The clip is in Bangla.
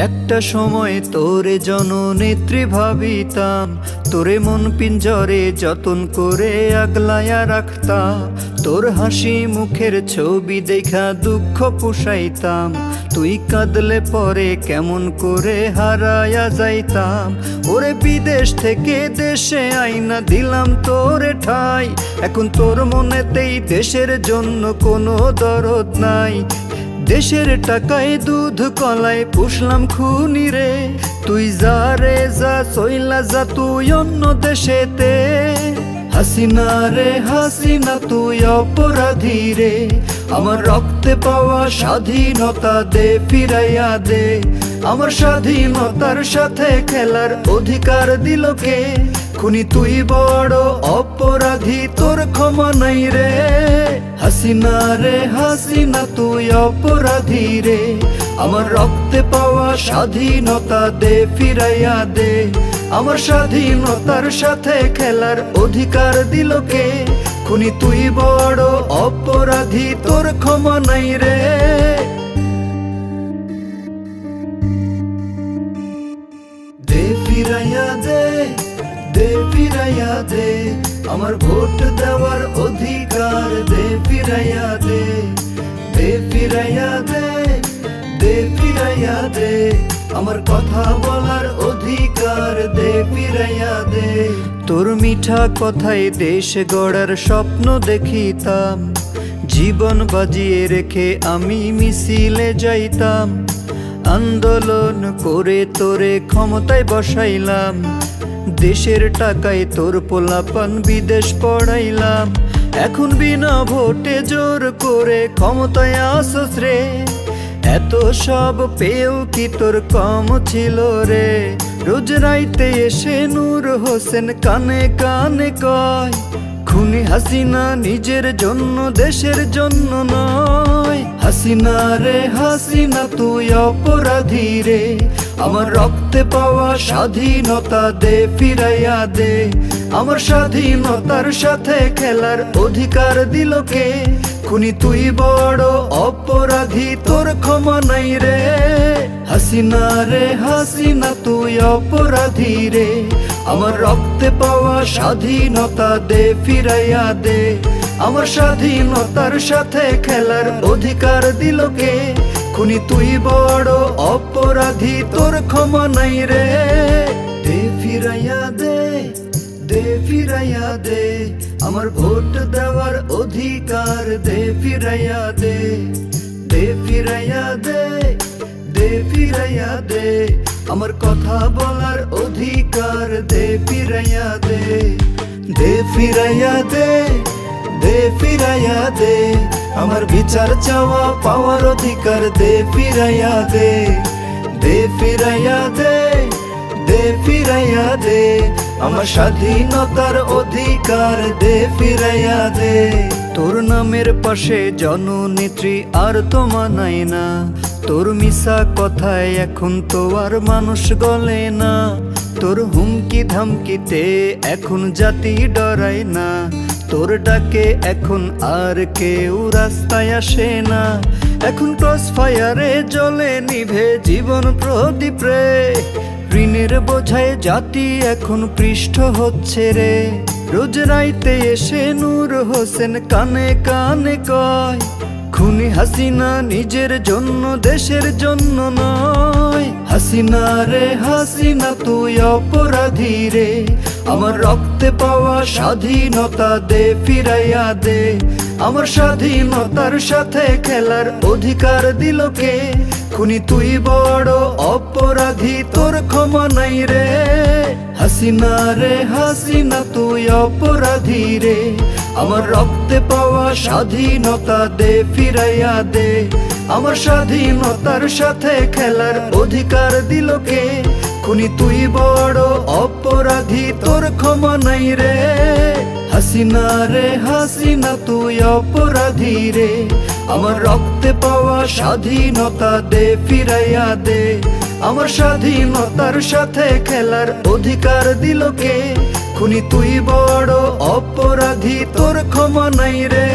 একটা সময় তোরে জননেত্রী ভাবিতাম, তোরে মন পিঞ্জরে যতন করে আগলায়া রাখতাম। তোর হাসি মুখের ছবি দেখা দুঃখ পুষাইতাম, তুই কাঁদলে পরে কেমন করে হারায়া যাইতাম। ওরে বিদেশ থেকে দেশে আইনা দিলাম তোরে ঠাই, এখন তোর মনেতেই দেশের জন্য কোনো দরদ নাই। দেশের টাকায় দুধ কলায় পুষলাম খুনি রে, তুই যা রে যা চইলা যা তুই অন্য দেশেতে। হাসিনা রে হাসিনা তুই অপরাধী রে, আমার রক্তে পাওয়া স্বাধীনতা দে ফিরাইয়া দে। আমার স্বাধীনতার সাথে খেলার অধিকার দিল কে? খুনি তুই বড় অপরাধী, তোর ক্ষমা নাই রে। হাসিনা রে হাসিনা তুই অপরাধী রে, আমার রক্তে পাওয়া স্বাধীনতা দে ফিরাইয়া দে। আমার স্বাধীনতার সাথে খেলার অধিকার দিল কে? খুনি তুই বড় অপরাধী, তোর ক্ষমা নাই রে। দে ফিরাইয়া দে, দে ফিরাইয়া দে, আমার ভোট দেওয়ার অধিকার দে ফিরাইয়া দে। দে ফিরাইয়া দে, দে ফিরাইয়া দে, আমার কথা বলার অধিকার দে ফিরাইয়া দে। তোর মিঠা কথায় দেশ গড়ার স্বপ্ন দেখিতাম, জীবন বাজিয়ে রেখে আমি মিছিলে যাইতাম। আন্দোলন করে তোরে ক্ষমতায় বসাইলাম, দেশের টাকায় তোর পোলাপান বিদেশ পড়াইলাম। এখন বিনা ভোটে জোর করে ক্ষমতায় আসস রে, এত সব পেয়েও কি তোর কম ছিল রে? রোজ রাইতে এসে নূর হোসেন কানে কানে কয়, খুনি হাসিনা নিজের জন্য দেশের জন্য নয়। হাসিনা রে হাসিনা তুই অপরাধী রে, আমার রক্তে পাওয়া স্বাধীনতা দে ফিরাইয়া দে। আমার স্বাধীনতার সাথে খেলার অধিকার দিল কে? খুনি তুই বড় অপরাধী, তোর ক্ষমা নাই রে। হাসিনা রে হাসিনা তুই অপরাধী রে, আমার রক্তে পাওয়া স্বাধীনতা দে ফিরাইয়া দে। আমার স্বাধীনতার সাথে খেলার অধিকার দিল কে? খুনি তুই বড় অপরাধী, তোর ক্ষমা নাই রে। দে ফিরাইয়া দে, দে ফিরাইয়া দে, আমার ভোট দেওয়ার অধিকার দে ফিরাইয়া দে। দে ফিরাইয়া দে, দে ফিরাইয়া দে, আমার কথা বলার অধিকার দে ফিরাইয়া দে। দে ফিরাইয়া দে, দে ফিরাইয়া দে, আমার বিচার চাওয়া পাওয়ার অধিকার দে ফিরাইয়া দে। দে ফিরাইয়া দে, দে ফিরাইয়া দে, আমার স্বাধীনতার অধিকার দে ফিরাইয়া দে। তোর নামের পাশে জননেত্রী আর তো মানাই না, তোর মিশা কথায় এখন তো আর মানুষ গলে না। তোর হুমকি ধামকিতে এখন জাতি ডরায় না, তোর ডাকে এখন আর কেউ রাস্তায় আসে না। এখন ক্রস ফায়ারে জ্বলে নিভে জীবন প্রদীপ রে, ঋণের বোঝায় জাতি এখন পৃষ্ঠ হচ্ছে রে। রোজ রাইতে এসে নূর হোসেন কানে কানে কয়, খুনি হাসিনা নিজের জন্য দেশের জন্য নয়। হাসিনা রে হাসিনা তুই অপরাধী রে, আমার রক্তে পাওয়া স্বাধীনতা দে ফিরাইয়া দে। আমার স্বাধীনতার সাথে খেলার অধিকার দিল কে? খুনি তুই বড় অপরাধী, তোর ক্ষমা নাই রে। হাসিনা রে হাসিনা তুই অপরাধী রে, আমার রক্তে পাওয়া স্বাধীনতা দে ফিরাইয়া দে। আমার স্বাধীনতার সাথে খেলার অধিকার দিল কে? খুনি তুই বড় অপরাধী, তোর ক্ষমা নাই রে। হাসিনা রে হাসিনা তুই অপরাধী রে, আমার রক্তে পাওয়া স্বাধীনতা দে ফিরাইয়া দে। আমার স্বাধীনতার সাথে খেলার অধিকার দিল কে? খুনি তুই বড় অপরাধী, তোর ক্ষমা নাই রে।